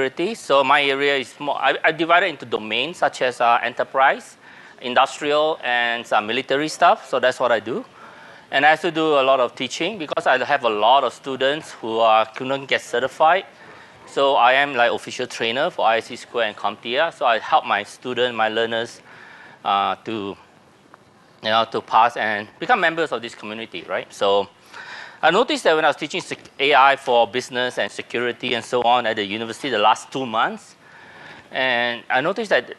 security. So my area is more, I divide it into domains such as enterprise, industrial, and some military stuff. So that's what I do. And I also do a lot of teaching because I have a lot of students who couldn't get certified. So I am like official trainer for ISC Square and CompTIA. So I help my students, my learners to pass and become members of this community, right? So I noticed that when I was teaching AI for business and security and so on at the university the last 2 months, and I noticed that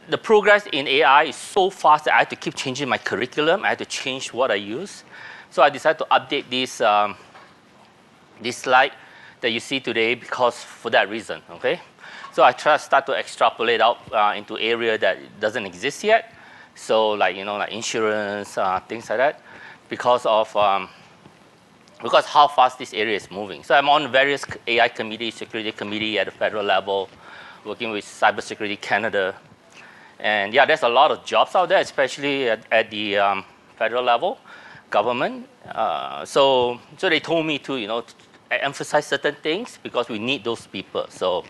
the progress in AI is so fast that I had to keep changing my curriculum. I had to change what I use. So I decided to update this slide that you see today because for that reason, okay? So I start to extrapolate out into area that doesn't exist yet. So like insurance, things like that, because how fast this area is moving. So I'm on various AI committees, security committee at the federal level, working with Cybersecurity Canada. And yeah, there's a lot of jobs out there, especially at the federal level, government. So they told me to emphasize certain things because we need those people. So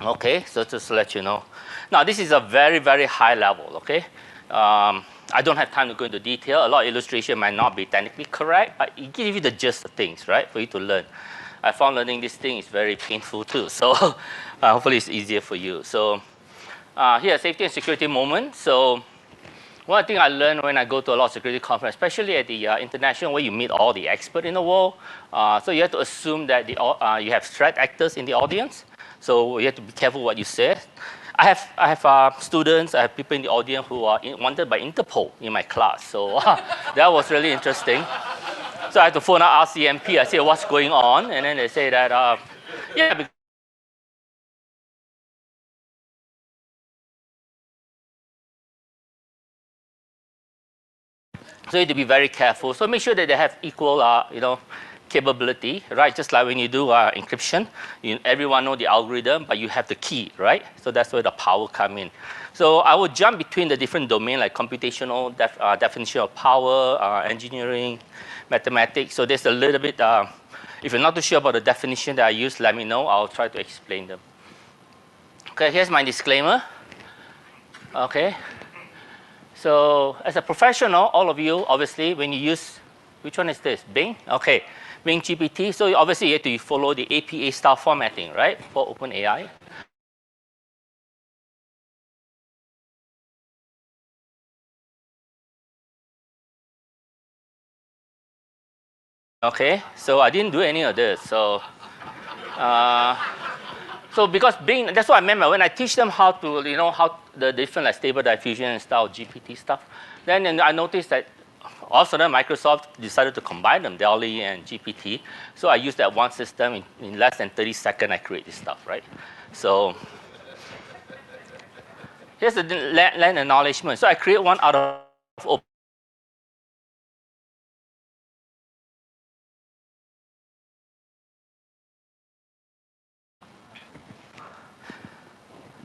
okay, so just to let you know. Now this is a very, very high level, okay? I don't have time to go into detail. A lot of illustration might not be technically correct, but it gives you the gist of things, right, for you to learn. I found learning this thing is very painful too, so hopefully it's easier for you. So here, safety and security moment. So one thing I learned when I go to a lot of security conferences, especially at the international where you meet all the experts in the world, so you have to assume that you have threat actors in the audience. So you have to be careful what you say. I have students, I have people in the audience who are wanted by Interpol in my class. So that was really interesting. So I had to phone out RCMP. I said, what's going on? And then they say that, yeah. So you have to be very careful. So make sure that they have equal, capability, right? Just like when you do encryption, everyone know the algorithm, but you have the key, right? So that's where the power come in. So I would jump between the different domains like computational, definition of power, engineering, mathematics. So there's a little bit, if you're not too sure about the definition that I use, let me know. I'll try to explain them. Okay, here's my disclaimer. Okay. So as a professional, all of you, obviously, when you use, which one is this? Bing? Okay. Bing GPT. So obviously, you have to follow the APA style formatting, right, for OpenAI. Okay. So I didn't do any of this. So, so because Bing, that's what I meant when I teach them how to, how the different like stable diffusion and style GPT stuff. Then I noticed that all of a sudden, Microsoft decided to combine them, DALL-E and GPT. So I used that one system. In less than 30 seconds, I create this stuff, right? So here's the land acknowledgement. So I create one out of open.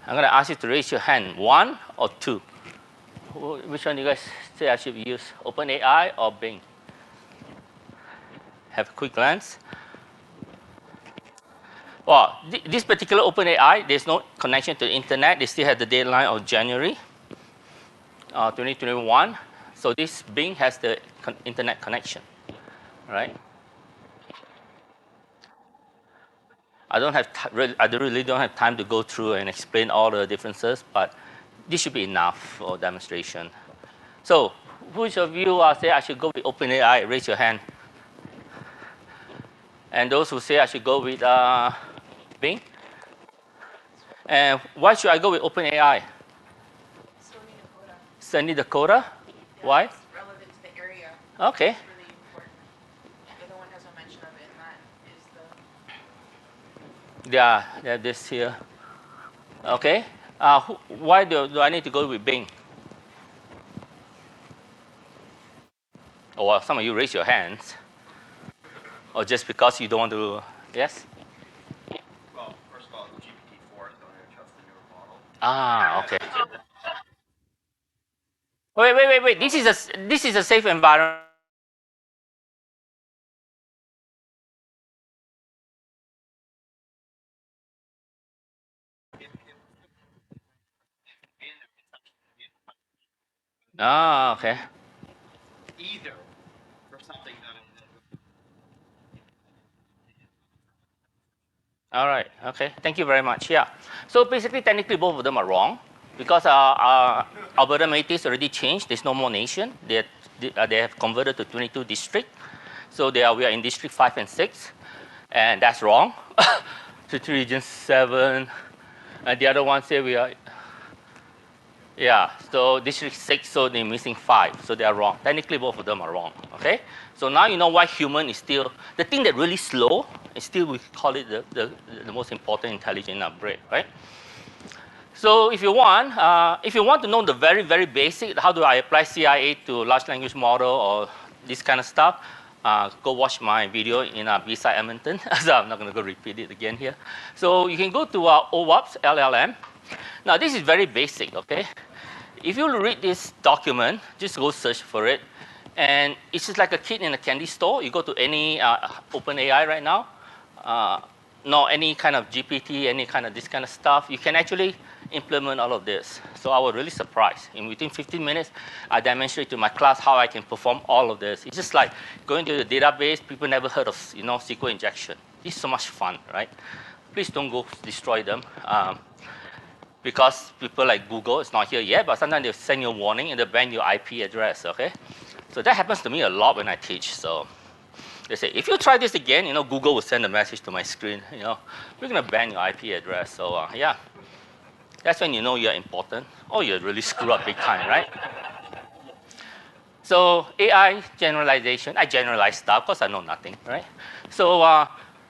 I'm going to ask you to raise your hand, 1 or 2. Which one do you guys say I should use, OpenAI or Bing? Have a quick glance. Well, this particular OpenAI, there's no connection to the internet. They still have the deadline of January 2021. So this Bing has the internet connection, right? I really don't have time to go through and explain all the differences, but this should be enough for demonstration. So which of you say I should go with OpenAI? Raise your hand. And those who say I should go with Bing? And why should I go with OpenAI? Sunny Dakota. Why? It's relevant to the area. Okay. It's really important. The other one has no mention of it, and that is the... Yeah, they have this here. Okay. Why do I need to go with Bing? Oh, well, some of you raise your hands. Or just because you don't want to, yes? Well, first of all, GPT-4 is going to trust the newer model. Ah, okay. Wait. This is a safe environment. Ah, okay. Either for something that All right. Okay. Thank you very much. Yeah. So basically, technically, both of them are wrong because Alberta Métis already changed. There's no more nation. They have converted to 22 district. So we are in District 5 and 6, and that's wrong. City Region 7, and the other one say we are. Yeah, so District 6, so they're missing 5, so they are wrong. Technically, both of them are wrong, okay? So now you know why human is still, the thing that really slow, is still we call it the most important intelligence in our brain, right? So if you want to know the very, very basic, how do I apply CIA to large language model or this kind of stuff, go watch my video in B-side Edmonton. So I'm not going to go repeat it again here. So you can go to OWASP, LLM. Now this is very basic, okay? If you read this document, just go search for it. And it's just like a kid in a candy store. You go to any OpenAI right now, no, any kind of GPT, any kind of this kind of stuff, you can actually implement all of this. So I was really surprised. In within 15 minutes, I demonstrated to my class how I can perform all of this. It's just like going to the database. People never heard of SQL injection. It's so much fun, right? Please don't go destroy them. Because people like Google, it's not here yet, but sometimes they send you a warning and they ban your IP address, okay? So that happens to me a lot when I teach. So they say, if you try this again, Google will send a message to my screen, we're gonna ban your IP address. So yeah, that's when you know you're important or you're really screwed up big time, right? So AI generalization, I generalize stuff because I know nothing, right? So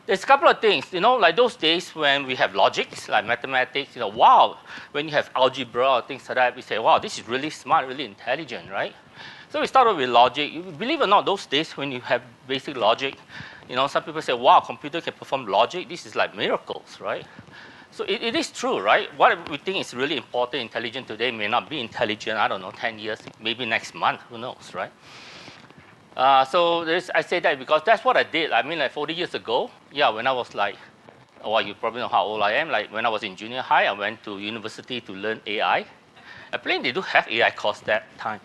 there's a couple of things, like those days when we have logics, like mathematics, wow, when you have algebra or things like that, we say, wow, this is really smart, really intelligent, right? So we started with logic. Believe it or not, those days when you have basic logic, some people say, wow, computer can perform logic. This is like miracles, right? So it is true, right? What we think is really important, intelligent today may not be intelligent, I don't know, 10 years, maybe next month, who knows, right? So I say that because that's what I did. I mean, like 40 years ago, yeah, when I was like, well, you probably know how old I am. Like when I was in junior high, I went to university to learn AI. Apparently, they do have AI course that time.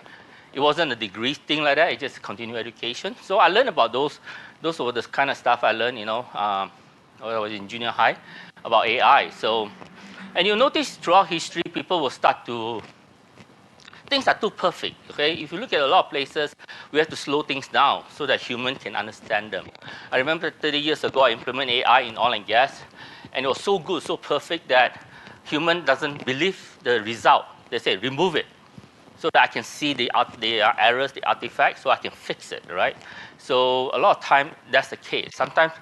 It wasn't a degree thing like that. It's just continuing education. So I learned about those. Those were the kind of stuff I learned, when I was in junior high about AI. So, and you'll notice throughout history, people will start to things are too perfect, okay? If you look at a lot of places, we have to slow things down so that humans can understand them. I remember 30 years ago, I implemented AI in oil and gas, and it was so good, so perfect that human doesn't believe the result. They say, remove it, so that I can see the errors, the artifacts, so I can fix it, right? So a lot of time, that's the case. Sometimes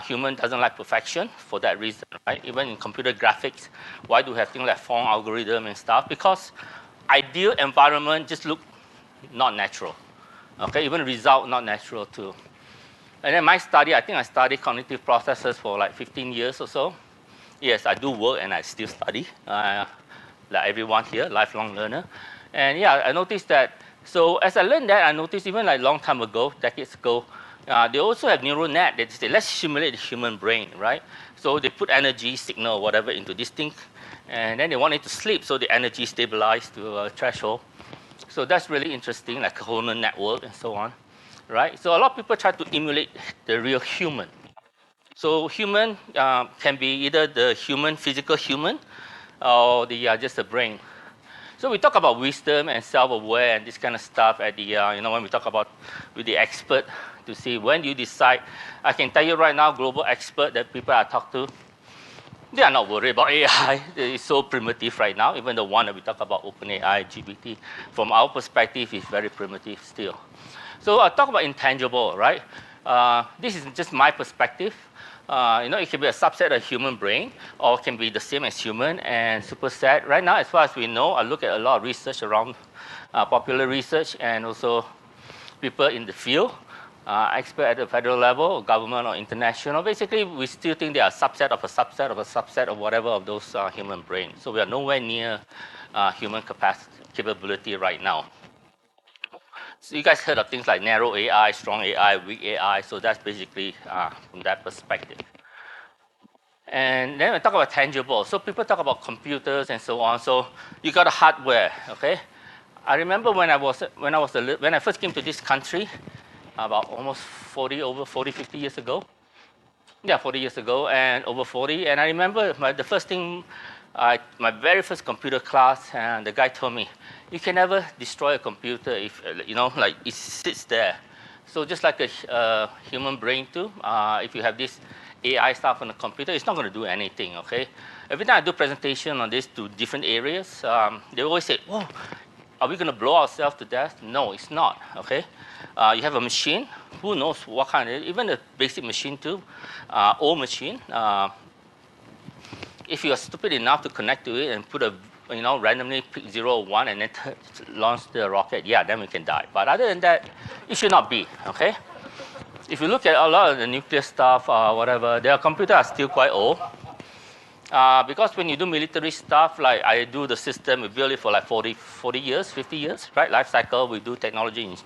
human doesn't like perfection for that reason, right? Even in computer graphics, why do we have things like form algorithm and stuff? Because ideal environment just look not natural. Okay, even result not natural too. And then my study, I think I studied cognitive processes for like 15 years or so. Yes, I do work and I still study, like everyone here, lifelong learner. And yeah, I noticed that. So as I learned that, I noticed even like long time ago, decades ago, they also have neural net. They say, let's simulate the human brain, right? So they put energy, signal, whatever into this thing, and then they want it to sleep, so the energy stabilized to a threshold. So that's really interesting, like a neural network and so on, right? So a lot of people try to emulate the real human. So human can be either the human, physical human, or just the brain. So we talk about wisdom and self-aware and this kind of stuff at the, when we talk about with the expert to see when you decide. I can tell you right now, global expert that people I talk to, they are not worried about AI. It's so primitive right now. Even the one that we talk about, OpenAI, GPT, from our perspective, is very primitive still. So I talk about intangible, right? This is just my perspective. It can be a subset of human brain, or it can be the same as human and superset. Right now, as far as we know, I look at a lot of research around popular research and also people in the field, expert at the federal level, government or international. Basically, we still think they are a subset of a subset of a subset of whatever of those human brains. So we are nowhere near human capability right now. So you guys heard of things like narrow AI, strong AI, weak AI. So that's basically from that perspective. And then we talk about tangible. So people talk about computers and so on. So you got a hardware, okay? I remember when I first came to this country, about almost 50 years ago. Yeah, 40 years ago, and over 40. And I remember the first thing, my very first computer class, and the guy told me, you can never destroy a computer if, like it sits there. So just like a human brain too, if you have this AI stuff on the computer, it's not going to do anything, okay? Every time I do presentation on this to different areas, they always say, "Whoa, are we going to blow ourselves to death?" No, it's not, okay? You have a machine, who knows what kind of, even a basic machine too, old machine. If you are stupid enough to connect to it and put randomly pick 0 or 1 and then launch the rocket, yeah, then we can die. But other than that, it should not be, okay? If you look at a lot of the nuclear stuff, whatever, their computers are still quite old. Because when you do military stuff, like I do the system, we build it for like 40 years, 50 years, right? Life cycle, we do technology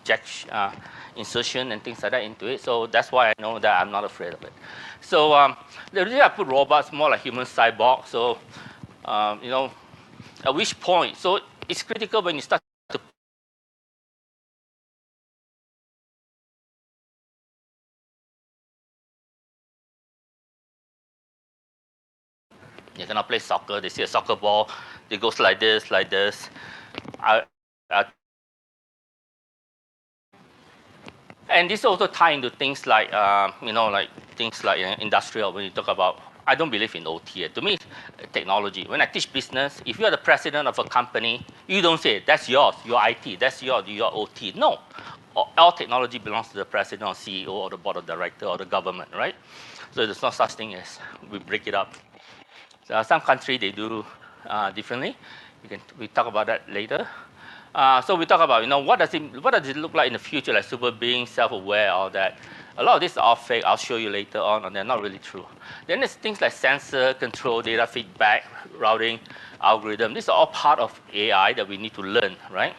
insertion and things like that into it. So that's why I know that I'm not afraid of it. So the reason I put robots more like human cyborg. So, at which point, so it's critical when you start to you cannot play soccer. They see a soccer ball, it goes like this, like this. And this also tie into things like, things like industrial. When you talk about, I don't believe in OT. To me, technology. When I teach business, if you are the president of a company, you don't say that's yours, your IT, that's your OT. No, all technology belongs to the president or CEO or the board of director or the government, right? So there's no such thing as we break it up. Some countries, they do differently. We talk about that later. So we talk about, what does it look like in the future, like super being, self-aware, all that. A lot of this is all fake. I'll show you later on, and they're not really true. Then there's things like sensor, control, data feedback, routing, algorithm. These are all part of AI that we need to learn, right?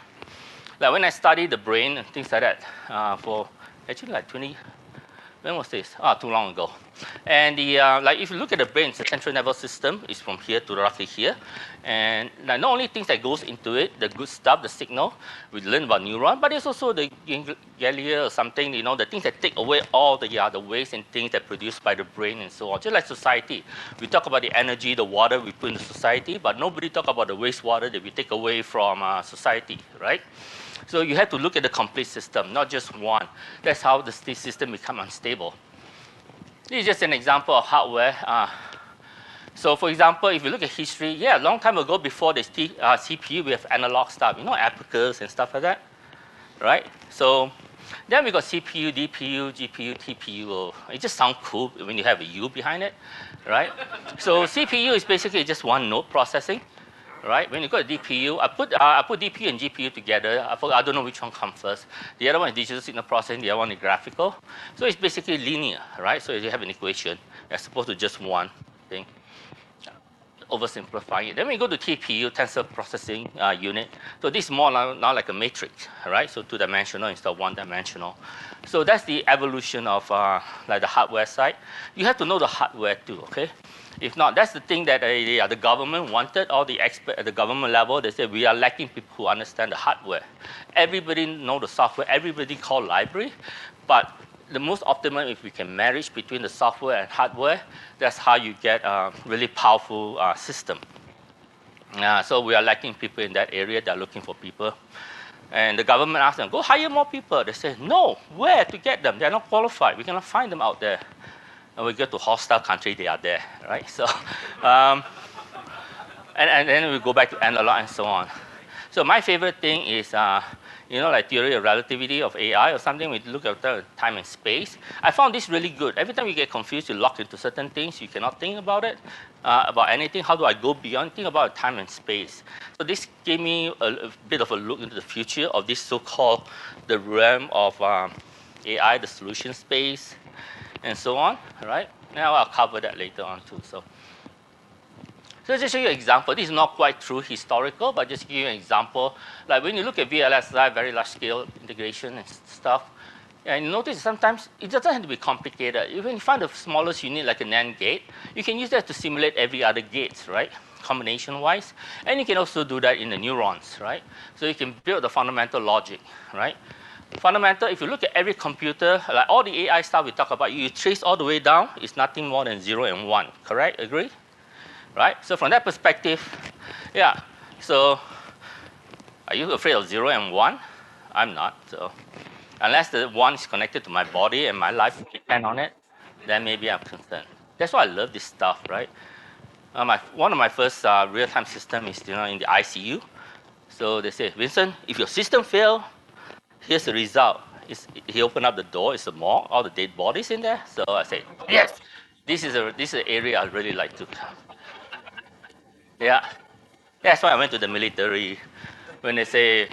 Like when I study the brain and things like that for actually like 20, when was this? Too long ago. And like if you look at the brain, the central nervous system is from here to roughly here. And like, not only things that goes into it, the good stuff, the signal, we learn about neuron, but there's also the ganglia or something, the things that take away all the waste and things that are produced by the brain and so on. Just like society, we talk about the energy, the water we put in society, but nobody talk about the wastewater that we take away from society, right? So you have to look at the complete system, not just one. That's how the system becomes unstable. This is just an example of hardware. So for example, if you look at history, yeah, a long time ago before the CPU, we have analog stuff, abacus and stuff like that, right? So then we got CPU, DPU, GPU, TPU. It just sounds cool when you have a U behind it, right? So CPU is basically just one node processing. Right? When you got a DPU, I put DPU and GPU together. I don't know which one comes first. The other one is digital signal processing. The other one is graphical. So it's basically linear, right? So if you have an equation, as opposed to just one thing. Oversimplifying it. Then we go to TPU, tensor processing unit. So this is more now like a matrix, right? So two-dimensional instead of one-dimensional. So that's the evolution of like the hardware side. You have to know the hardware too, okay? If not, that's the thing that the government wanted, all the experts at the government level, they said we are lacking people who understand the hardware. Everybody know the software, everybody call library, but the most optimal if we can marriage between the software and hardware, that's how you get a really powerful system. So we are lacking people in that area, they're looking for people. And the government asked them, go hire more people. They said, no, where to get them? They're not qualified, we cannot find them out there. And we go to hostile country, they are there, right? So, and then we go back to analog and so on. So my favorite thing is, like theory of relativity of AI or something. We look at time and space. I found this really good. Every time you get confused, you lock into certain things, you cannot think about it, about anything. How do I go beyond? Think about time and space. So this gave me a bit of a look into the future of this so-called the realm of AI, the solution space, and so on, right? Now I'll cover that later on too. So just show you an example. This is not quite true historical, but just give you an example. Like when you look at VLSI, very large scale integration and stuff, and you notice sometimes it doesn't have to be complicated. Even if you find the smallest unit like a NAND gate, you can use that to simulate every other gate, right? combination-wise. And you can also do that in the neurons, right? So you can build the fundamental logic, right? Fundamental, if you look at every computer, like all the AI stuff we talk about, you trace all the way down, it's nothing more than 0 and 1, correct? Agree? Right? So from that perspective, yeah. So are you afraid of 0 and 1? I'm not. So unless the 1 is connected to my body and my life depend on it, then maybe I'm concerned. That's why I love this stuff, right? One of my first real-time system is in the ICU. So they say, Vincent, if your system fail, here's the result. He opened up the door. It's a morgue, all the dead bodies in there. So I say, yes, this is an area I really like to. Yeah, that's why I went to the military. When they say,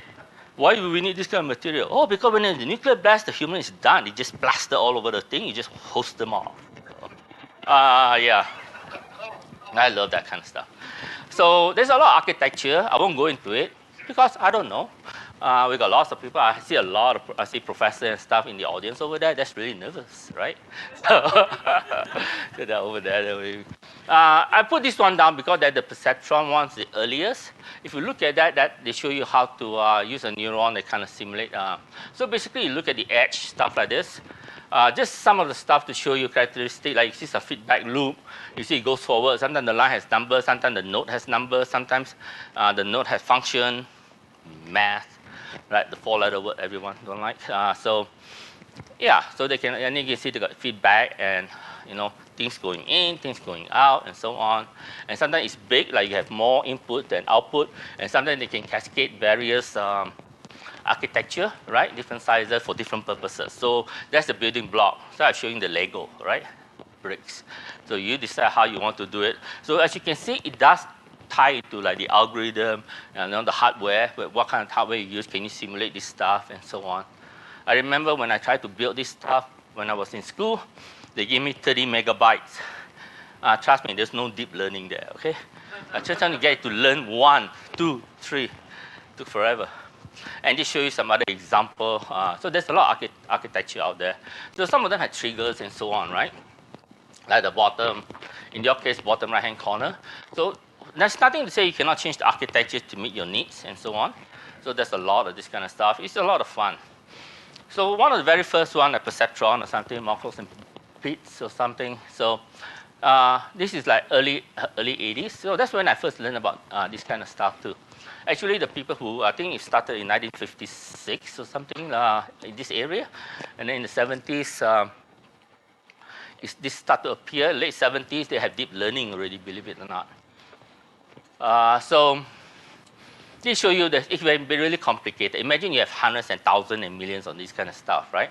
why do we need this kind of material? Oh, because when the nuclear blast, the human is done. It just blasted all over the thing. You just host them off. Yeah, I love that kind of stuff. So there's a lot of architecture. I won't go into it because I don't know. We got lots of people. I see professors and stuff in the audience over there. That's really nervous, right? So they're over there. I put this one down because they're the perceptron ones, the earliest. If you look at that they show you how to use a neuron. They kind of simulate. So basically, you look at the edge, stuff like this. Just some of the stuff to show you characteristic, like this is a feedback loop. You see it goes forward. Sometimes the line has numbers, sometimes the node has numbers, sometimes the node has function, math, right? The 4-letter word everyone don't like. So yeah, so they can, and you can see they got feedback and things going in, things going out, and so on. And sometimes it's big, like you have more input than output, and sometimes they can cascade various architecture, right? Different sizes for different purposes. So that's the building block. So I'm showing the Lego, right? Bricks. So you decide how you want to do it. So as you can see, it does tie to like the algorithm and the hardware, what kind of hardware you use, can you simulate this stuff, and so on. I remember when I tried to build this stuff when I was in school, they gave me 30 megabytes. Trust me, there's no deep learning there, okay? I just trying to get it to learn 1, 2, 3. Took forever. And this shows you some other example. So there's a lot of architecture out there. So some of them have triggers and so on, right? Like the bottom, in your case, bottom right-hand corner. So there's nothing to say you cannot change the architecture to meet your needs and so on. So there's a lot of this kind of stuff. It's a lot of fun. So one of the very first one, a perceptron or something, Marcos and Pitts or something. So this is like early 80s. So that's when I first learned about this kind of stuff too. Actually, the people who, I think it started in 1956 or something in this area. And then in the 70s, this started to appear. Late 70s, they had deep learning already, believe it or not. So this show you that it can be really complicated. Imagine you have hundreds and thousands and millions of this kind of stuff, right?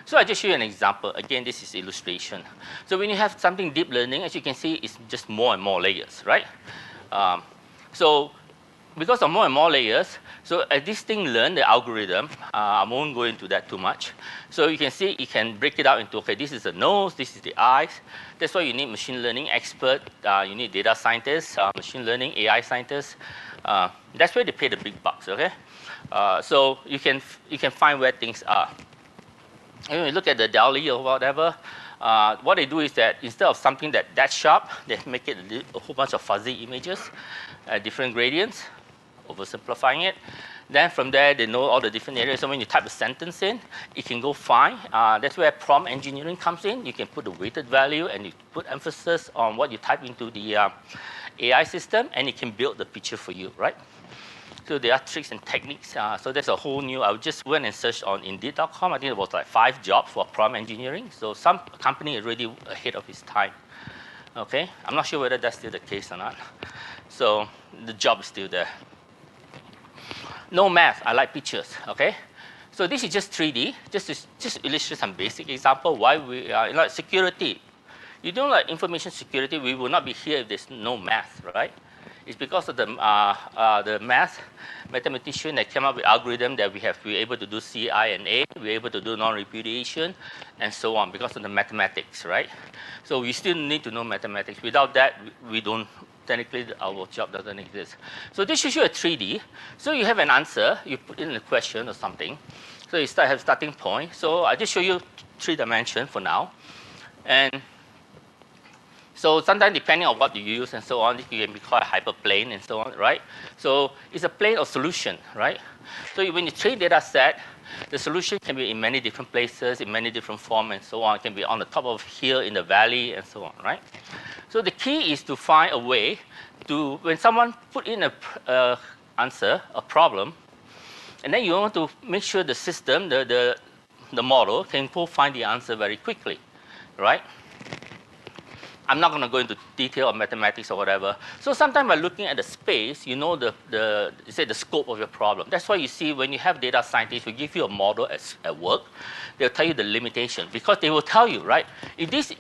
So I just show you an example. Again, this is illustration. So when you have something deep learning, as you can see, it's just more and more layers, right? So because of more and more layers, so as this thing learn the algorithm, I won't go into that too much. So you can see it can break it out into, okay, this is the nose, this is the eyes. That's why you need machine learning expert, you need data scientists, machine learning, AI scientists. That's where they pay the big bucks, okay? So you can find where things are. And when you look at the DALL-E or whatever, what they do is that instead of something that's sharp, they make it a whole bunch of fuzzy images at different gradients, oversimplifying it. Then from there, they know all the different areas. So when you type a sentence in, it can go fine. That's where prompt engineering comes in. You can put the weighted value and you put emphasis on what you type into the AI system, and it can build the picture for you, right? So there are tricks and techniques. So there's a whole new, I just went and searched on Indeed.com. I think it was like 5 jobs for prompt engineering. So some company is already ahead of its time. Okay, I'm not sure whether that's still the case or not. So the job is still there. No math, I like pictures, okay? So this is just 3D, just to illustrate some basic example why we are, like security. You don't like information security, we will not be here if there's no math, right? It's because of the mathematician that came up with algorithm that we have to be able to do C, I, and A, we're able to do non-repudiation, and so on, because of the mathematics, right? So we still need to know mathematics. Without that, we don't, technically our job doesn't exist. So this shows you a 3D. So you have an answer, you put in a question or something. So you have starting point. So I just show you 3 dimensions for now. And So sometimes depending on what you use and so on, it can be called a hyperplane and so on, right? So it's a plane of solution, right? So when you train data set, the solution can be in many different places, in many different forms and so on. It can be on the top of hill, in the valley, and so on, right? So the key is to find a way to, when someone put in a answer, a problem, and then you want to make sure the system, the model, can go find the answer very quickly, right? I'm not going to go into detail of mathematics or whatever. So sometimes by looking at the space, you know the scope of your problem. That's why you see when you have data scientists who give you a model at work, they'll tell you the limitation because they will tell you, right? If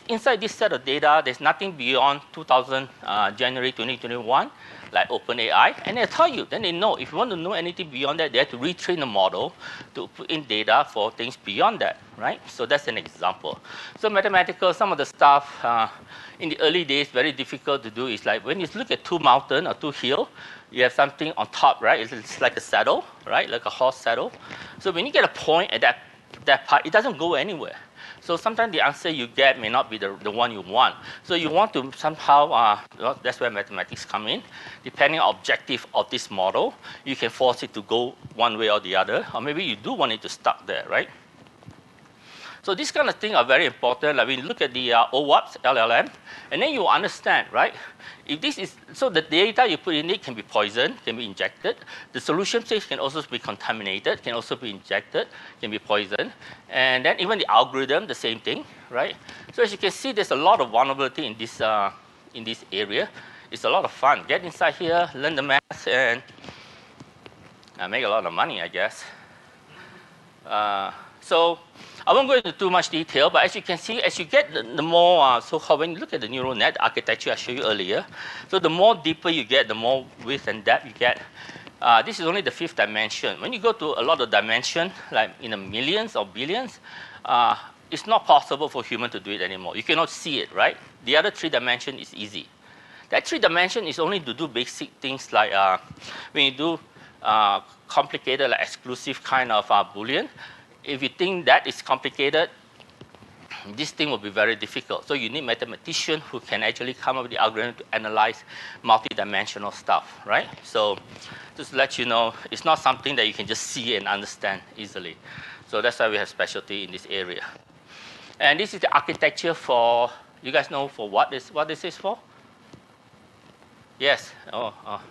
inside this set of data, there's nothing beyond January 2021, like OpenAI, and they'll tell you. Then they know if you want to know anything beyond that, they have to retrain the model to put in data for things beyond that, right? So that's an example. So mathematical, some of the stuff in the early days, very difficult to do is like when you look at two mountains or two hills, you have something on top, right? It's like a saddle, right? Like a horse saddle. So when you get a point at that part, it doesn't go anywhere. So sometimes the answer you get may not be the one you want. So you want to somehow, that's where mathematics come in. Depending on objective of this model, you can force it to go one way or the other, or maybe you do want it to stuck there, right? So these kind of things are very important. Like when you look at the OWASP, LLM, and then you understand, right? If this is, so the data you put in it can be poisoned, can be injected. The solution stage can also be contaminated, can also be injected, can be poisoned. And then even the algorithm, the same thing, right? So as you can see, there's a lot of vulnerability in this area. It's a lot of fun. Get inside here, learn the math, and make a lot of money, I guess. So I won't go into too much detail, but as you can see, as you get the more so-called, when you look at the neural net architecture I showed you earlier, so the more deeper you get, the more width and depth you get. This is only the fifth dimension. When you go to a lot of dimension, like in the millions or billions, it's not possible for human to do it anymore. You cannot see it, right? The other three dimension is easy. That three dimension is only to do basic things like when you do complicated, like exclusive kind of Boolean. If you think that is complicated, this thing will be very difficult. So you need mathematicians who can actually come up with the algorithm to analyze multidimensional stuff, right? So just to let you know, it's not something that you can just see and understand easily. So that's why we have specialty in this area. And this is the architecture for, you guys know for what this is for? Yes. Oh.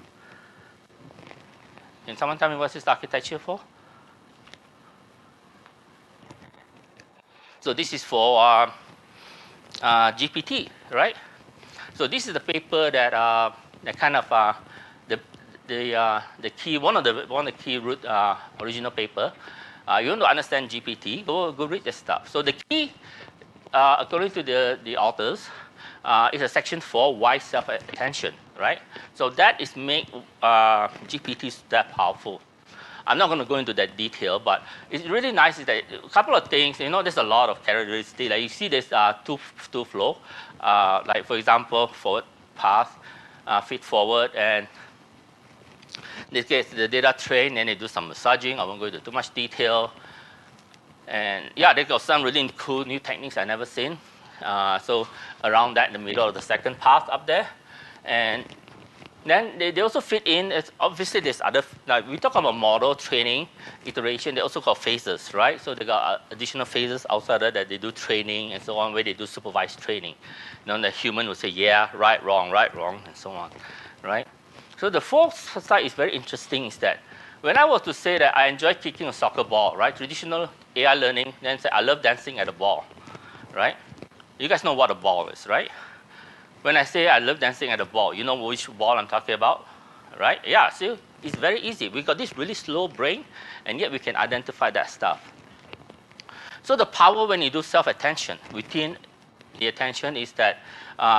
Can someone tell me what this architecture for? So this is for GPT, right? So this is the paper that kind of the key, one of the key root original paper. You want to understand GPT, go read this stuff. So the key, according to the authors, is a section 4, why self-attention, right? So that is make GPT that powerful. I'm not going to go into that detail, but it's really nice is that a couple of things, you know, there's a lot of characteristics. Like you see there's two flow, like for example, forward path, feed forward, and in this case, the data train, and they do some massaging. I won't go into too much detail. And yeah, they got some really cool new techniques I've never seen. So around that in the middle of the second path up there. And then they also fit in, obviously there's other, like we talk about model, training, iteration, they also got phases, right? So they got additional phases outside that they do training and so on, where they do supervised training. You know, the human will say, yeah, right, wrong, and so on, right? So the fourth side is very interesting is that when I was to say that I enjoy kicking a soccer ball, right? Traditional AI learning, then say I love dancing at a ball, right? You guys know what a ball is, right? When I say I love dancing at a ball, you know which ball I'm talking about, right? Yeah, see, it's very easy. We got this really slow brain, and yet we can identify that stuff. So the power when you do self-attention within the attention is that,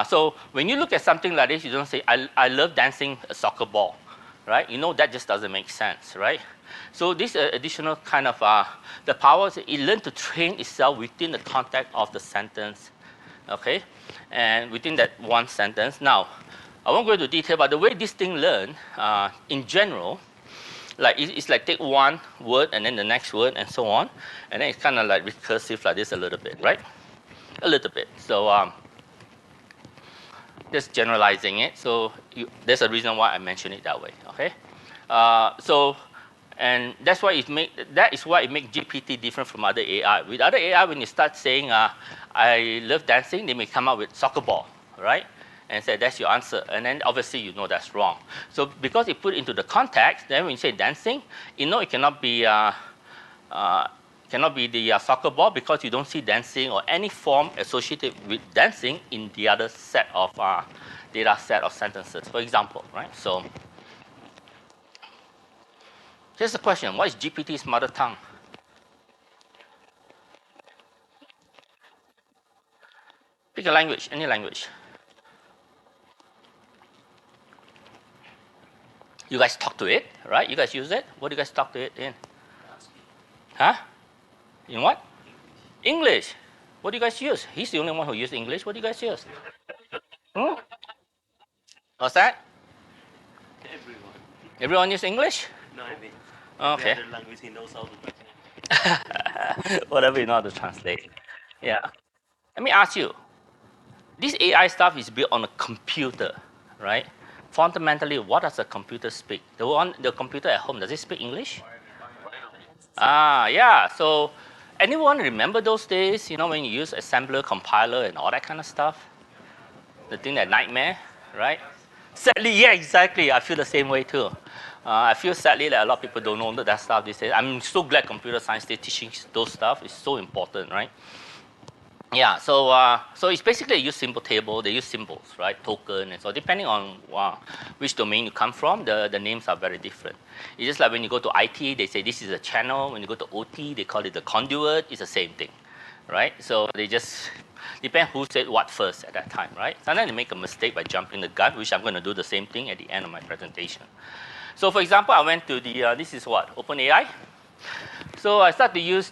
so when you look at something like this, you don't say, I love dancing a soccer ball, right? You know that just doesn't make sense, right? So this additional kind of, the power is it learns to train itself within the context of the sentence, okay? And within that one sentence. Now, I won't go into detail, but the way this thing learns, in general, like it's like take one word and then the next word and so on, and then it's kind of like recursive like this a little bit, right? A little bit. So just generalizing it. So there's a reason why I mention it that way. Okay. And that is why it makes GPT different from other AI. With other AI, when you start saying, "I love dancing," they may come up with soccer ball, right? And say that's your answer. And then obviously you know that's wrong. So because you put it into the context, then when you say dancing, you know it cannot be the soccer ball because you don't see dancing or any form associated with dancing in the other set of data set of sentences, for example, right? So here's the question: what is GPT's mother tongue? Pick a language, any language. You guys talk to it, right? You guys use it. What do you guys talk to it in? Huh? In what? English. What do you guys use? He's the only one who uses English. What do you guys use? Hmm? What's that? Everyone. Everyone use English? No, I mean, Okay. every other language he knows how to translate. Whatever you know how to translate. Yeah. Let me ask you. This AI stuff is built on a computer, right? Fundamentally, what does a computer speak? The computer at home, does it speak English? Yeah. So, anyone remember those days? You know, when you use assembler, compiler, and all that kind of stuff. The thing that nightmare, right? Sadly, yeah, exactly. I feel the same way too. I feel sadly that a lot of people don't know that stuff these days. I'm so glad computer science is teaching those stuff. It's so important, right? Yeah, so it's basically a use symbol table. They use symbols, right? Token, and so depending on which domain you come from, the names are very different. It's just like when you go to IT, they say this is a channel. When you go to OT, they call it the conduit. It's the same thing, right? So they just depend who said what first at that time, right? Sometimes they make a mistake by jumping the gun, which I'm going to do the same thing at the end of my presentation. So for example, I went to this is what, OpenAI. So I start to use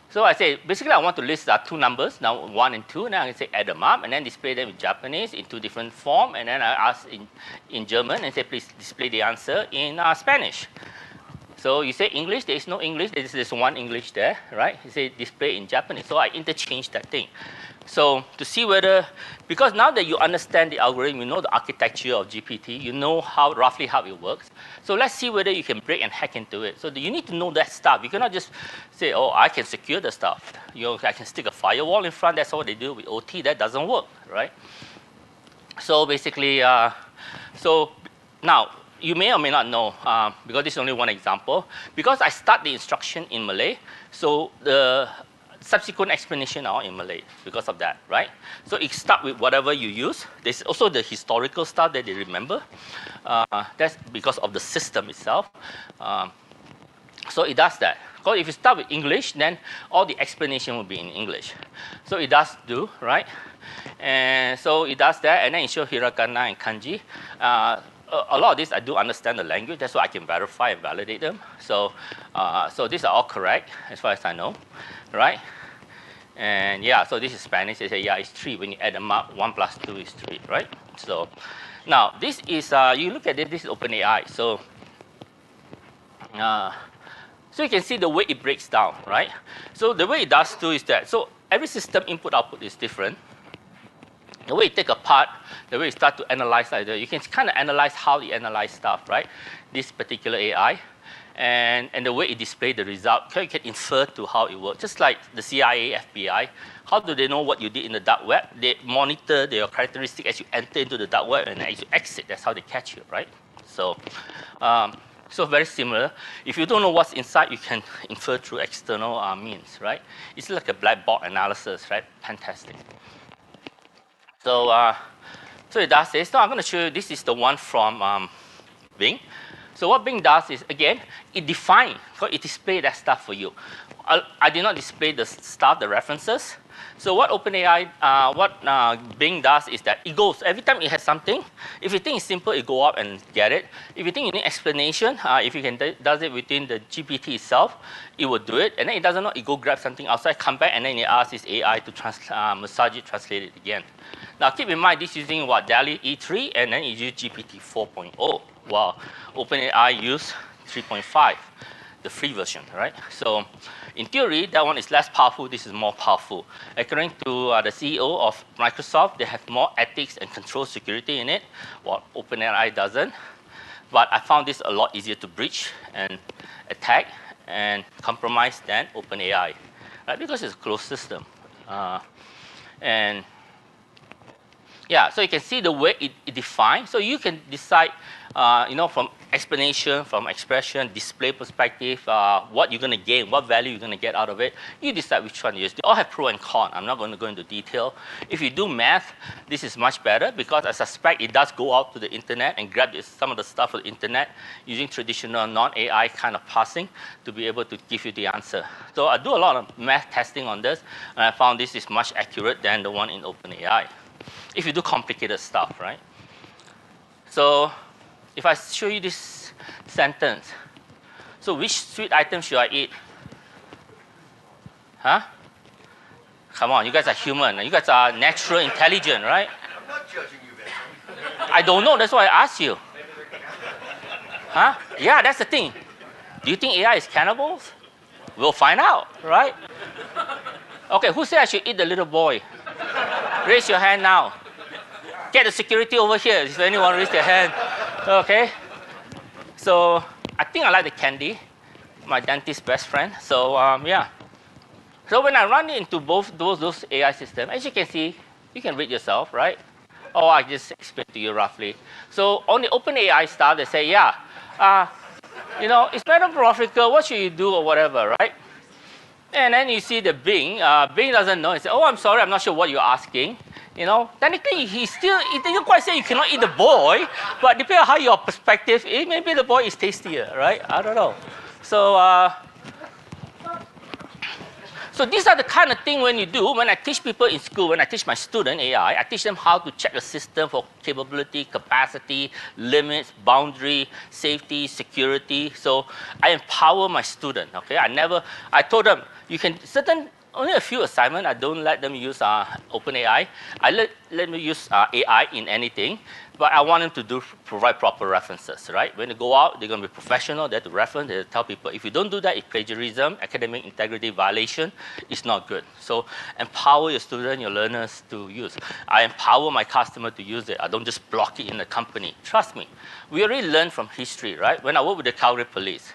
so I say, basically I want to list two numbers, now 1 and 2, and then I can say add them up, and then display them in Japanese in two different forms, and then I ask in German and say, please display the answer in Spanish. So you say English, there is no English, there's one English there, right? You say display in Japanese. So I interchange that thing. So to see whether, because now that you understand the algorithm, you know the architecture of GPT, you know roughly how it works. So let's see whether you can break and hack into it. So you need to know that stuff. You cannot just say, oh, I can secure the stuff. I can stick a firewall in front. That's what they do with OT. That doesn't work, right? So basically, so now, you may or may not know, because this is only one example, because I start the instruction in Malay, so the subsequent explanation are in Malay because of that, right? So it starts with whatever you use. There's also the historical stuff that they remember. That's because of the system itself. So it does that. Because if you start with English, then all the explanation will be in English. So it does do, right? And so it does that, and then it shows hiragana and kanji. A lot of this I do understand the language. That's why I can verify and validate them. So these are all correct as far as I know, right? And yeah, so this is Spanish. They say, yeah, it's 3. When you add them up, 1 plus 2 is 3, right? So now this is, you look at it, this is OpenAI. So you can see the way it breaks down, right? So the way it does too is that, so every system input-output is different. The way you take apart, the way you start to analyze, you can kind of analyze how you analyze stuff, right? This particular AI. And the way it displays the result, you can infer to how it works. Just like the CIA, FBI, how do they know what you did in the dark web? They monitor your characteristic as you enter into the dark web and as you exit. That's how they catch you, right? So very similar. If you don't know what's inside, you can infer through external means, right? It's like a black box analysis, right? Fantastic. So it does this. So I'm going to show you, this is the one from Bing. So what Bing does is, again, it defines, so it displays that stuff for you. I did not display the stuff, the references. So what OpenAI, Bing does is that it goes, every time it has something, if you think it's simple, it go up and get it. If you think you need explanation, if you can does it within the GPT itself, it will do it. And then it doesn't know, it go grab something outside, come back, and then it asks this AI to massage it, translate it again. Now keep in mind, this is using what, DALL-E E3, and then it uses GPT 4.0, while OpenAI use 3.5. the free version, right? So in theory, that one is less powerful. This is more powerful. According to the CEO of Microsoft, they have more ethics and control security in it, while OpenAI doesn't. But I found this a lot easier to breach and attack and compromise than OpenAI, right? Because it's a closed system. And yeah, so you can see the way it defines. So you can decide, from explanation, from expression, display perspective, what you're going to gain, what value you're going to get out of it. You decide which one to use. They all have pro and con. I'm not going to go into detail. If you do math, this is much better because I suspect it does go out to the internet and grab some of the stuff from the internet using traditional non-AI kind of parsing to be able to give you the answer. So I do a lot of math testing on this, and I found this is much accurate than the one in OpenAI. If you do complicated stuff, right? So if I show you this sentence, so which sweet item should I eat? Huh? Come on, you guys are human. You guys are natural intelligent, right? I'm not judging you, Vincent. I don't know, that's why I asked you. Huh? Yeah, that's the thing. Do you think AI is cannibals? We'll find out, right? Okay, who said I should eat the little boy? Raise your hand now. Get the security over here. If anyone raise their hand. Okay. So I think I like the candy. My dentist's best friend. So yeah. So when I run into both those AI systems, as you can see, you can read yourself, right? Or I just explain to you roughly. So on the OpenAI stuff, they say, yeah, it's metaphorical. What should you do or whatever, right? And then you see the Bing. Bing doesn't know. He says, oh, I'm sorry, I'm not sure what you're asking. Technically, he didn't quite say you cannot eat the boy, but depending on how your perspective is, maybe the boy is tastier, right? I don't know. So these are the kind of thing when you do, when I teach people in school, when I teach my student AI, I teach them how to check the system for capability, capacity, limits, boundary, safety, security. So I empower my student, okay? I told them, only a few assignments, I don't let them use OpenAI. I let them use AI in anything, but I want them to provide proper references, right? When they go out, they're going to be professional. They have to reference. They have to tell people, if you don't do that, it's plagiarism, academic integrity violation. It's not good. So empower your student, your learners to use. I empower my customer to use it. I don't just block it in the company. Trust me. We already learned from history, right? When I work with the Calgary police,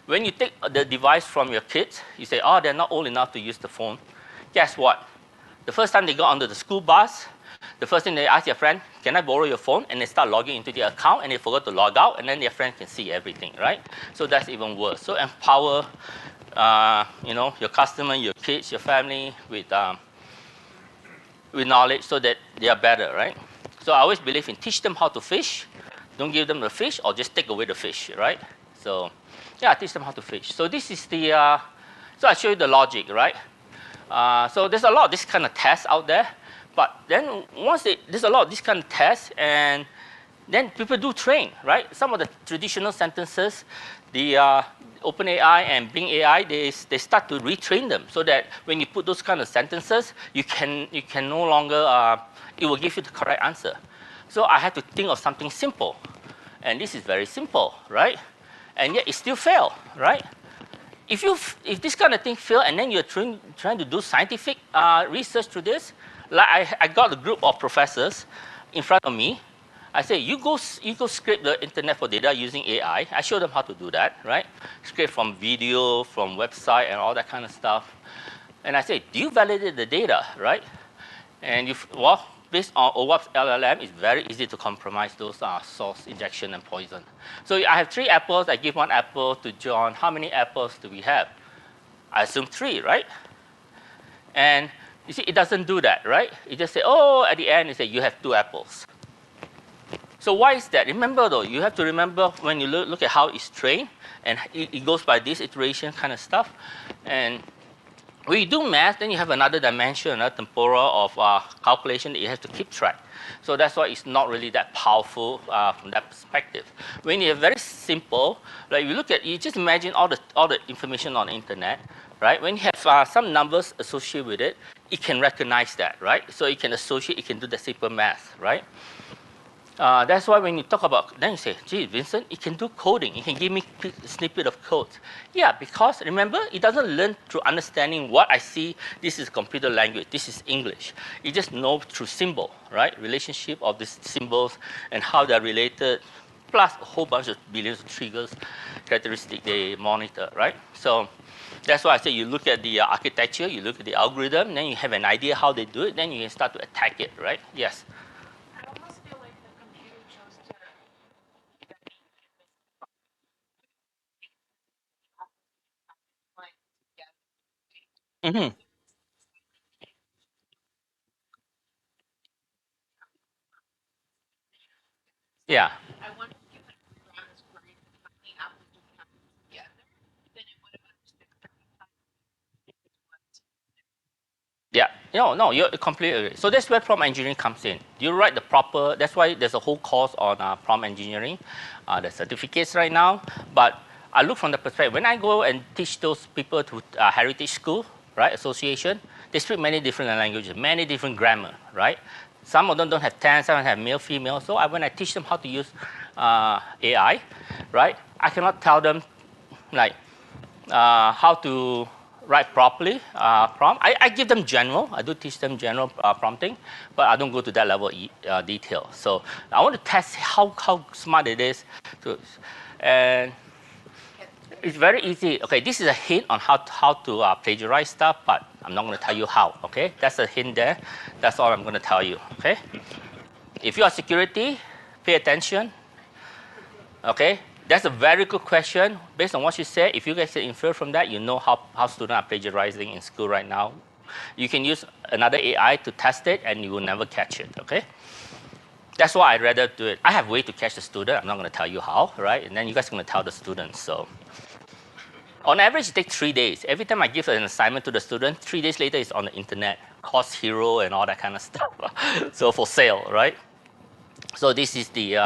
when you take the device from your kids, you say, oh, they're not old enough to use the phone. Guess what? The first time they go onto the school bus, the first thing they ask their friend, can I borrow your phone? And they start logging into their account, and they forgot to log out, and then their friend can see everything, right? So that's even worse. So empower, your customer, your kids, your family with knowledge so that they are better, right? So I always believe in teach them how to fish. Don't give them the fish, or just take away the fish, right? So yeah, teach them how to fish. So this is so I show you the logic, right? So there's a lot of this kind of tests out there. But then there's a lot of this kind of tests, and then people do train, right? Some of the traditional sentences, the OpenAI and Bing AI, they start to retrain them so that when you put those kind of sentences, you can no longer, it will give you the correct answer. So I had to think of something simple. And this is very simple, right? And yet it still failed, right? If this kind of thing fail, and then you're trying to do scientific research to this, like I got a group of professors in front of me. I say, you go scrape the internet for data using AI. I show them how to do that, right? Scrape from video, from website, and all that kind of stuff. And I say, do you validate the data, right? And based on OWASP LLM, it's very easy to compromise those source injection and poison. So I have 3 apples. I give 1 apple to John. How many apples do we have? I assume 3, right? And you see, it doesn't do that, right? It just says, oh, at the end, it says, you have 2 apples. So why is that? Remember, though, you have to remember when you look at how it's trained, and it goes by this iteration kind of stuff. And when you do math, then you have another dimension, another temporal of calculation that you have to keep track. So that's why it's not really that powerful from that perspective. When you're very simple, like you just imagine all the information on the internet, right? When you have some numbers associated with it, it can recognize that, right? So it can associate, it can do the simple math, right? That's why when you talk about, then you say, gee, Vincent, it can do coding. It can give me a snippet of code. Yeah, because remember, it doesn't learn through understanding what I see. This is computer language. This is English. It just knows through symbol, right? Relationship of these symbols and how they're related, plus a whole bunch of billions of triggers, characteristic they monitor, right? So that's why I say you look at the architecture, you look at the algorithm, then you have an idea how they do it, then you can start to attack it, right? Yes. I almost feel like the computer chose to like Hmm. Yeah. I wonder if you had programmed this query to how many apples do we have together, then it would have understood what. Yeah, no, you're completely agree. So that's where prompt engineering comes in. You write the proper. That's why there's a whole course on prompt engineering. There's certificates right now. But I look from the perspective when I go and teach those people to heritage school, right, association. They speak many different languages, many different grammar, right. Some of them don't have tense, some have male, female. So when I teach them how to use AI, right, I cannot tell them like how to write properly prompt. I give them general. I do teach them general prompting, but I don't go to that level of detail. So I want to test how smart it is. And it's very easy. Okay, this is a hint on how to plagiarize stuff, but I'm not going to tell you how. Okay, that's a hint there. That's all I'm going to tell you. Okay, if you are security, pay attention. Okay, that's a very good question. Based on what you said, if you guys can infer from that, you know how students are plagiarizing in school right now. You can use another AI to test it, and you will never catch it, okay? That's why I'd rather do it. I have a way to catch the student. I'm not going to tell you how, right? And then you guys are going to tell the students. So on average, it takes 3 days. Every time I give an assignment to the student, 3 days later, it's on the internet, Course Hero and all that kind of stuff. So for sale, right? So this is the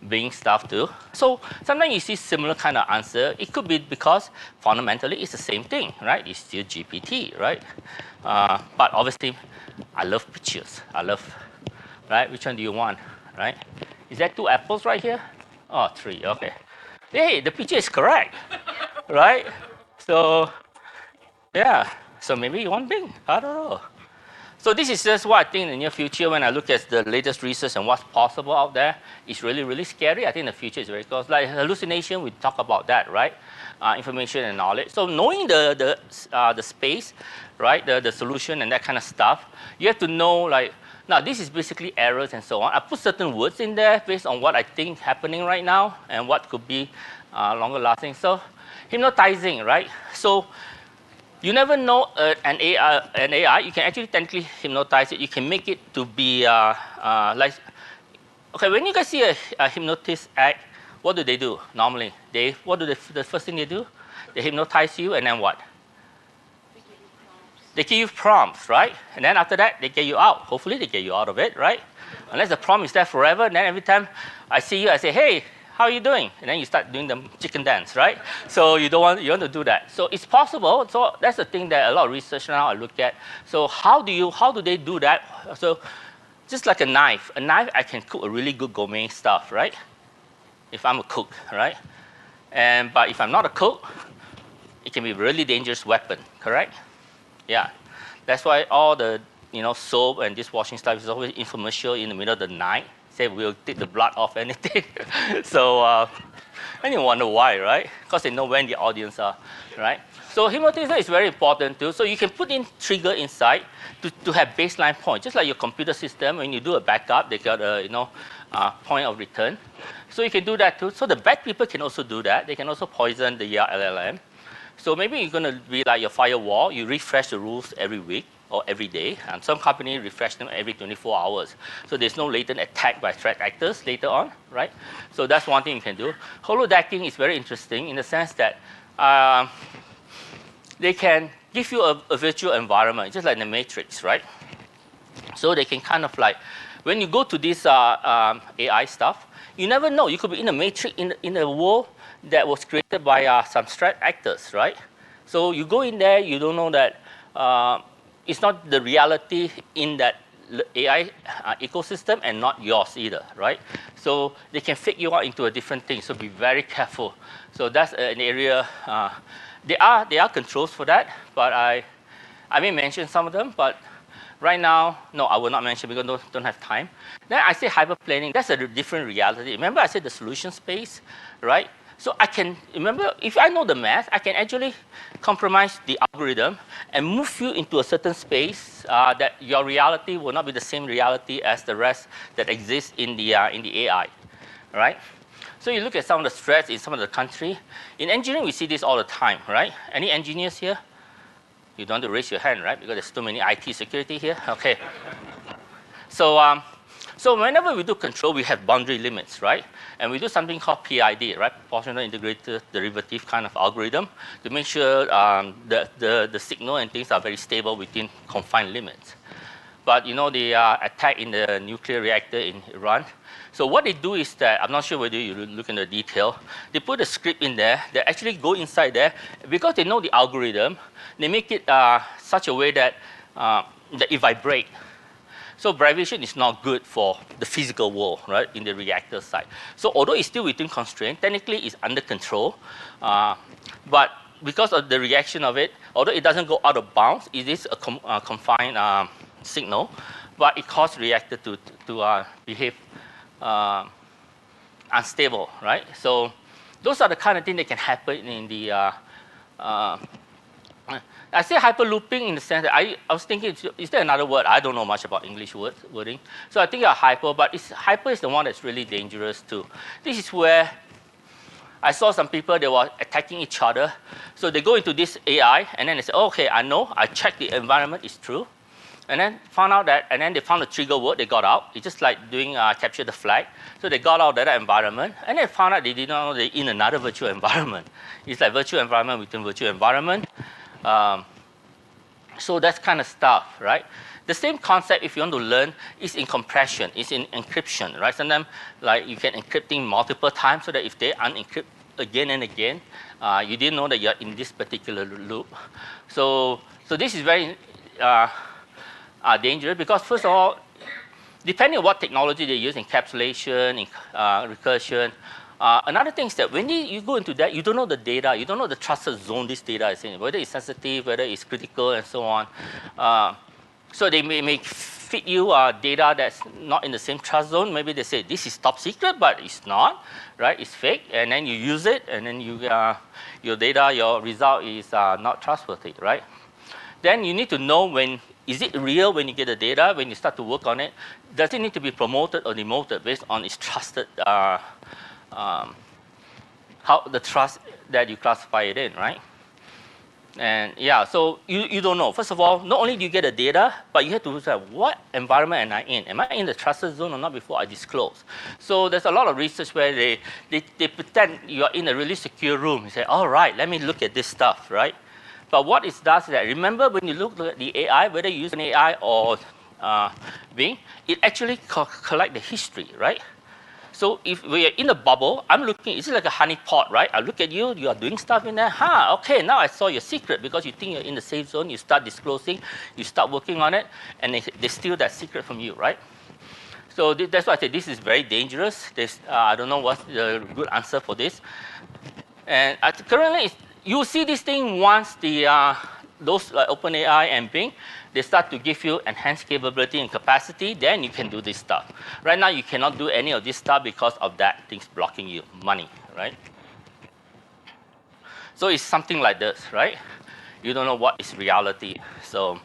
Bing stuff too. So sometimes you see similar kind of answer. It could be because fundamentally it's the same thing, right? It's still GPT, right? But obviously, I love pictures. I love, right? Which one do you want, right? Is that 2 apples right here? Oh, 3. Okay. Hey, the picture is correct, right? So yeah. So maybe you want Bing. I don't know. So this is just what I think in the near future when I look at the latest research and what's possible out there, it's really, really scary. I think the future is very close. Like hallucination, we talk about that, right? Information and knowledge. So knowing the space, right, the solution and that kind of stuff, you have to know like, now this is basically errors and so on. I put certain words in there based on what I think happening right now and what could be longer lasting. So hypnotizing, right? So you never know an AI. You can actually technically hypnotize it. You can make it to be like. Okay, when you guys see a hypnotist act, what do they do normally? The first thing they do? They hypnotize you, and then what? They give you prompts, right? And then after that, they get you out. Hopefully, they get you out of it, right? Unless the prompt is there forever, then every time I see you, I say, hey, how are you doing? And then you start doing the chicken dance, right? So you want to do that. So it's possible. So that's the thing that a lot of research now I look at. So how do they do that? So just like a knife I can cook a really good gourmet stuff, right? If I'm a cook, right? But if I'm not a cook, it can be a really dangerous weapon, correct? Yeah. That's why all the soap and dishwashing stuff is always infomercial in the middle of the night. Say we'll take the blood off anything. So and you wonder why, right? Because they know when the audience are, right? So hypnotism is very important too. So you can put in trigger inside to have baseline point, just like your computer system. When you do a backup, they got a point of return. So you can do that too. So the bad people can also do that. They can also poison the LLM. So maybe you're going to be like your firewall. You refresh the rules every week or every day. And some companies refresh them every 24 hours. So there's no latent attack by threat actors later on, right? So that's one thing you can do. Holodecking is very interesting in the sense that they can give you a virtual environment, just like the Matrix, right? So they can kind of like, when you go to this AI stuff, you never know. You could be in a Matrix, in a world that was created by some threat actors, right? So you go in there, you don't know that it's not the reality in that AI ecosystem and not yours either, right? So they can fake you out into a different thing. So be very careful. So that's an area. There are controls for that, but I may mention some of them, but right now, no, I will not mention because don't have time. Then I say hyperplaning. That's a different reality. Remember I said the solution space, right? So I can, remember, if I know the math, I can actually compromise the algorithm and move you into a certain space that your reality will not be the same reality as the rest that exists in the AI, right? So you look at some of the threats in some of the country. In engineering, we see this all the time, right? Any engineers here? You don't have to raise your hand, right? Because there's too many IT security here. Okay. So, so whenever we do control, we have boundary limits, right? And we do something called PID, right? Proportional integrated derivative kind of algorithm to make sure the signal and things are very stable within confined limits. But you know, the attack in the nuclear reactor in Iran. So what they do is that, I'm not sure whether you look in the detail, they put a script in there that actually go inside there. Because they know the algorithm, they make it such a way that, that it vibrates. So vibration is not good for the physical world, right, in the reactor side. So although it's still within constraint, technically it's under control. But because of the reaction of it, although it doesn't go out of bounds, it is a confined signal, but it causes reactor to behave unstable, right? So those are the kind of things that can happen in the I say hyperlooping in the sense that I was thinking, is there another word? I don't know much about English wording. So I think hyper, but hyper is the one that's really dangerous too. This is where I saw some people, they were attacking each other. So they go into this AI, and then they say, oh, okay, I know, I checked the environment is true. And then found out that, and then they found the trigger word, they got out. It's just like doing capture the flag. So they got out of that environment, and then found out they did not know they're in another virtual environment. It's like virtual environment within virtual environment. So that kind of stuff, right? The same concept, if you want to learn, is in compression, is in encryption, right? Sometimes, like, you can encrypt things multiple times so that if they unencrypt again and again, you didn't know that you're in this particular loop. So this is very dangerous because, first of all, depending on what technology they use, encapsulation, recursion, another thing is that when you go into that, you don't know the data, you don't know the trusted zone this data is in, whether it's sensitive, whether it's critical, and so on. So they may feed you data that's not in the same trust zone. Maybe they say this is top secret, but it's not, right? It's fake, and then you use it, and then your data, your result is not trustworthy, right? Then you need to know when, is it real when you get the data, when you start to work on it? Does it need to be promoted or demoted based on its trusted, how the trust that you classify it in, right? And yeah, so you don't know. First of all, not only do you get the data, but you have to say, what environment am I in? Am I in the trusted zone or not before I disclose? So there's a lot of research where they pretend you're in a really secure room. You say, all right, let me look at this stuff, right? But what it does is that, remember when you look at the AI, whether you use an AI or Bing, it actually collect the history, right? So if we are in a bubble, I'm looking, it's like a honey pot, right? I look at you, you are doing stuff in there. Okay, now I saw your secret because you think you're in the safe zone, you start disclosing, you start working on it, and they steal that secret from you, right? So that's why I say this is very dangerous. I don't know what's the good answer for this. And currently, you see this thing once those like OpenAI and Bing, they start to give you enhanced capability and capacity, then you can do this stuff. Right now, you cannot do any of this stuff because of that thing's blocking you, money, right? So it's something like this, right? You don't know what is reality. So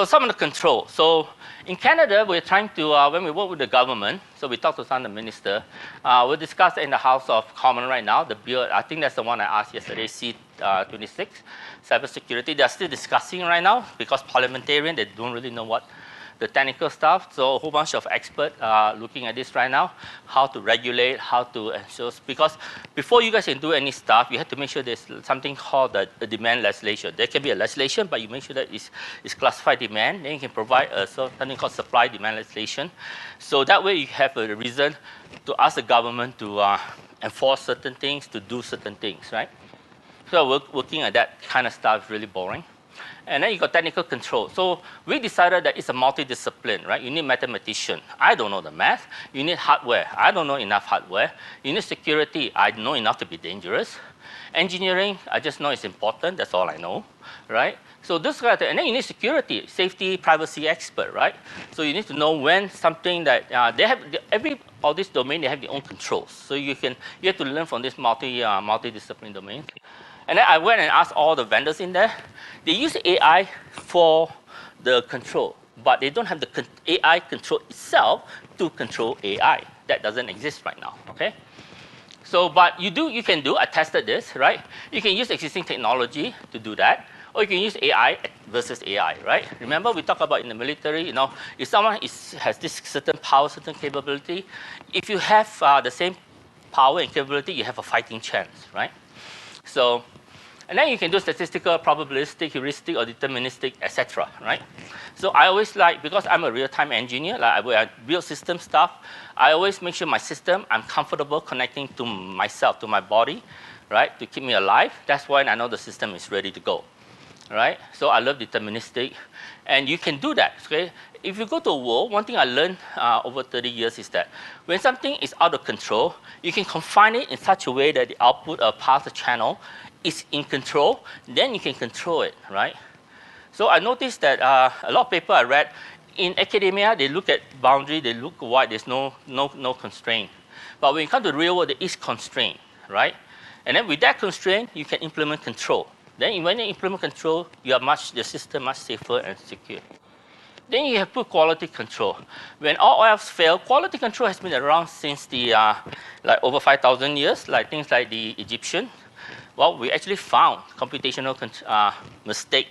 some of the control. So in Canada, we're trying to, when we work with the government, so we talk to some of the minister, we'll discuss in the House of Commons right now, the bill, I think that's the one I asked yesterday, C26, cybersecurity. They're still discussing right now because parliamentarians, they don't really know what the technical stuff. So a whole bunch of experts are looking at this right now, how to regulate, how to ensure, because before you guys can do any stuff, you have to make sure there's something called the demand legislation. There can be a legislation, but you make sure that it's classified demand. Then you can provide something called supply demand legislation. So that way you have a reason to ask the government to enforce certain things, to do certain things, right? So working at that kind of stuff is really boring. And then you got technical control. So we decided that it's a multidiscipline, right? You need mathematician. I don't know the math. You need hardware. I don't know enough hardware. You need security. I know enough to be dangerous. Engineering, I just know it's important. That's all I know, right? So this kind of thing. And then you need security, safety, privacy expert, right? So you need to know when something that they have all this domain, they have their own controls. So you have to learn from this multidiscipline domain. And then I went and asked all the vendors in there. They use AI for the control, but they don't have the AI control itself to control AI. That doesn't exist right now, okay? So, but you can do, I tested this, right? You can use existing technology to do that, or you can use AI versus AI, right? Remember we talked about in the military, if someone has this certain power, certain capability, if you have the same power and capability, you have a fighting chance, right? So, and then you can do statistical, probabilistic, heuristic, or deterministic, etc. Right? So I always like, because I'm a real-time engineer, like I build system stuff, I always make sure my system, I'm comfortable connecting to myself, to my body, right, to keep me alive. That's when I know the system is ready to go, right? So I love deterministic, and you can do that. Okay? If you go to a world, one thing I learned over 30 years is that when something is out of control, you can confine it in such a way that the output or past the channel is in control, then you can control it, right? So I noticed that a lot of paper I read, in academia, they look at boundary, they look wide, there's no constraint. But when you come to the real world, there is constraint, right? And then with that constraint, you can implement control. Then when you implement control, you are the system much safer and secure. Then you have put quality control. When all else fail, quality control has been around since the like over 5,000 years, like things like the Egyptian. Well, we actually found computational mistake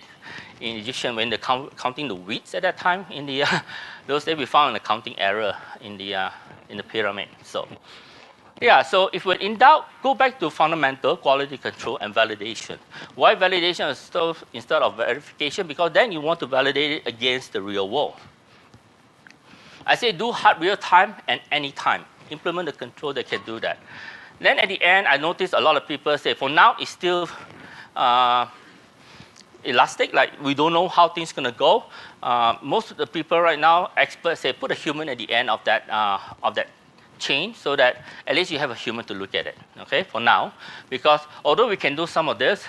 in Egyptian when they're counting the weeds at that time. In the those days, we found an accounting error in the pyramid. So, yeah. So if we're in doubt, go back to fundamental quality control and validation. Why validation instead of verification? Because then you want to validate it against the real world. I say do hard real time and any time. Implement the control that can do that. Then at the end, I noticed a lot of people say, for now, it's still elastic, like we don't know how things going to go. Most of the people right now, experts say, put a human at the end of that chain so that at least you have a human to look at it, okay, for now. Because although we can do some of this,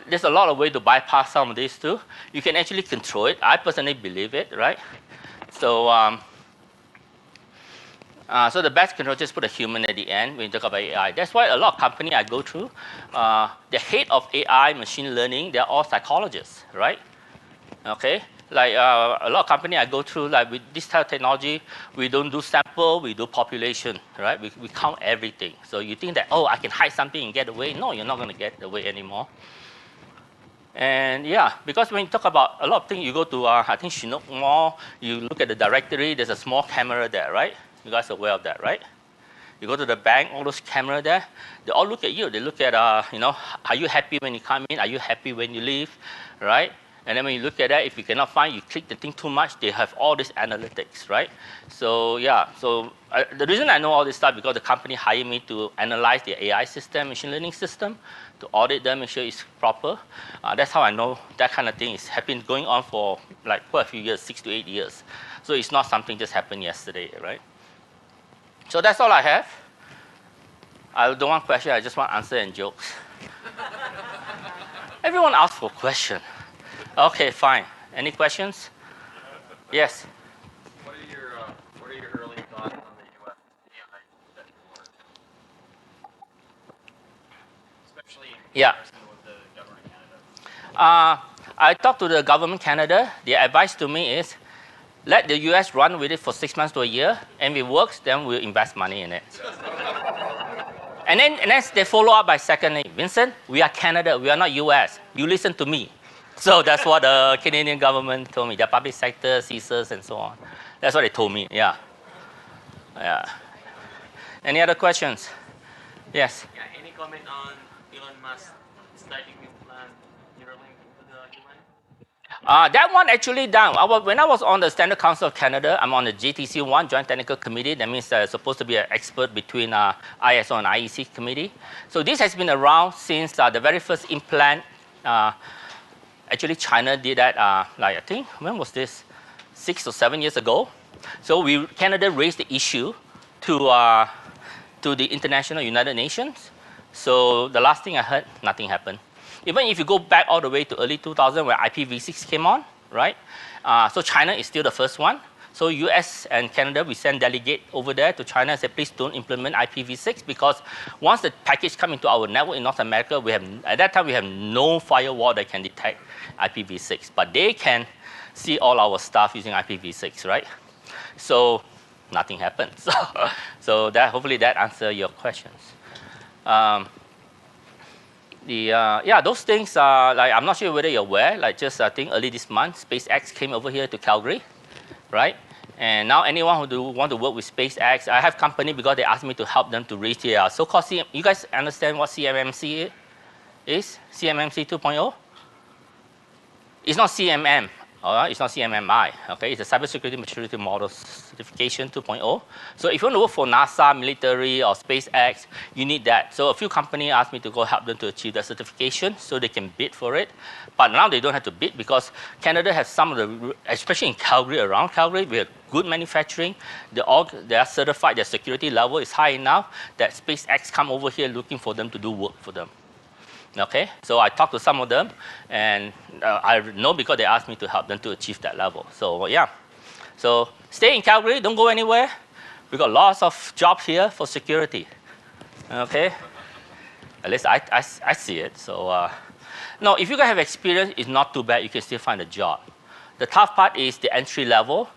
there's a lot of ways to bypass some of these too. You can actually control it. I personally believe it, right? So, so the best control, just put a human at the end when you talk about AI. That's why a lot of companies I go through, the head of AI, machine learning, they're all psychologists, right? Okay? Like a lot of companies I go through, like with this type of technology, we don't do sample, we do population, right? We count everything. So you think that, oh, I can hide something and get away. No, you're not going to get away anymore. And yeah, because when you talk about a lot of things, you go to, I think, Chinook Mall, you look at the directory, there's a small camera there, right? You guys are aware of that, right? You go to the bank, all those cameras there, they all look at you. They look at, are you happy when you come in? Are you happy when you leave, right? And then when you look at that, if you cannot find, you click the thing too much, they have all this analytics, right? So yeah, so the reason I know all this stuff because the company hired me to analyze their AI system, machine learning system, to audit them, make sure it's proper. That's how I know that kind of thing is going on for like quite a few years, 6 to 8 years. So it's not something just happened yesterday, right? So that's all I have. I don't want questions, I just want answer and jokes. Everyone asks for questions. Okay, fine. Any questions? Yes? What are your early thoughts on the U.S. AI that you're working on? Especially in comparison with the government of Canada. I talked to the government Canada. Their advice to me is, let the US run with it for 6 months to a year, and if it works, then we'll invest money in it. and then they follow up by secondly, Vincent, we are Canada, we are not US. You listen to me. So that's what the Canadian government told me, the public sector, CSIS, and so on. That's what they told me, yeah. Yeah. Any other questions? Yes? Yeah, any comment on Elon Musk starting new plan Neuralink into the human? That one actually done. When I was on the Standard Council of Canada, I'm on the JTC1, Joint Technical Committee. That means supposed to be an expert between ISO and IEC committee. So this has been around since the very first implant Actually, China did that, like I think, when was this? 6 or 7 years ago. So Canada raised the issue to the International United Nations. So the last thing I heard, nothing happened. Even if you go back all the way to early 2000 where IPv6 came on, right? So China is still the first one. So US and Canada, we send delegate over there to China and say, please don't implement IPv6 because once the package come into our network in North America, at that time we have no firewall that can detect IPv6, but they can see all our stuff using IPv6, right? So nothing happened. So hopefully that answers your questions. Those things are like, I'm not sure whether you're aware, like just I think early this month, SpaceX came over here to Calgary, right? And now anyone who want to work with SpaceX, I have company because they asked me to help them to reach their so-called you guys understand what CMMC is? CMMC 2.0? It's not CMM, all right? It's not CMMI, okay? It's a Cybersecurity Maturity Model Certification 2.0. So if you want to work for NASA, military, or SpaceX, you need that. So a few companies asked me to go help them to achieve that certification so they can bid for it. But now they don't have to bid because Canada has some of the, especially in Calgary, around Calgary, we have good manufacturing. They are certified, their security level is high enough that SpaceX come over here looking for them to do work for them. Okay, so I talked to some of them, and I know because they asked me to help them to achieve that level. So yeah, so stay in Calgary, don't go anywhere. We got lots of jobs here for security. Okay, at least I see it. So no, if you guys have experience, it's not too bad. You can still find a job. The tough part is the entry level.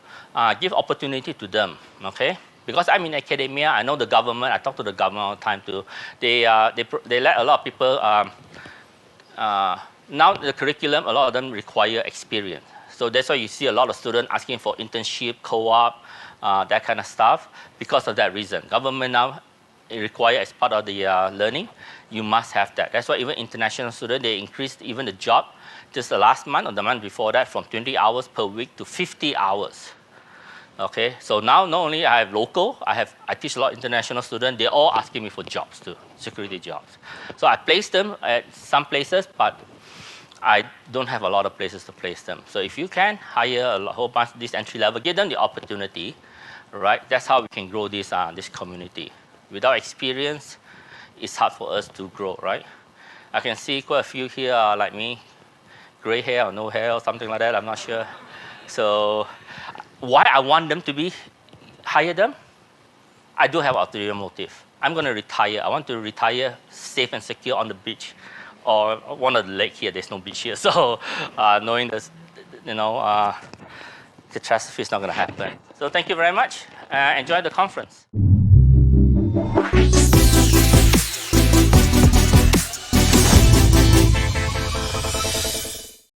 Give opportunity to them. Okay. Because I'm in academia, I know the government. I talk to the government all the time too. They let a lot of people. Now the curriculum, a lot of them require experience. So that's why you see a lot of students asking for internship, co-op, that kind of stuff. Because of that reason, government now require as part of the learning, you must have that. That's why even international students, they increased even the job just the last month or the month before that from 20 hours per week to 50 hours. Okay, so now not only I have local, I teach a lot of international students. They're all asking me for jobs too, security jobs. So I place them at some places, but I don't have a lot of places to place them. So if you can hire a whole bunch of this entry level, give them the opportunity, right? That's how we can grow this community. Without experience, it's hard for us to grow, right? I can see quite a few here are like me, gray hair or no hair or something like that. I'm not sure. So why I want them to hire them? I do have ulterior motive. I'm going to retire. I want to retire safe and secure on the beach, or one of the lake here. There's no beach here, so knowing this, catastrophe is not going to happen. So thank you very much. Enjoy the conference.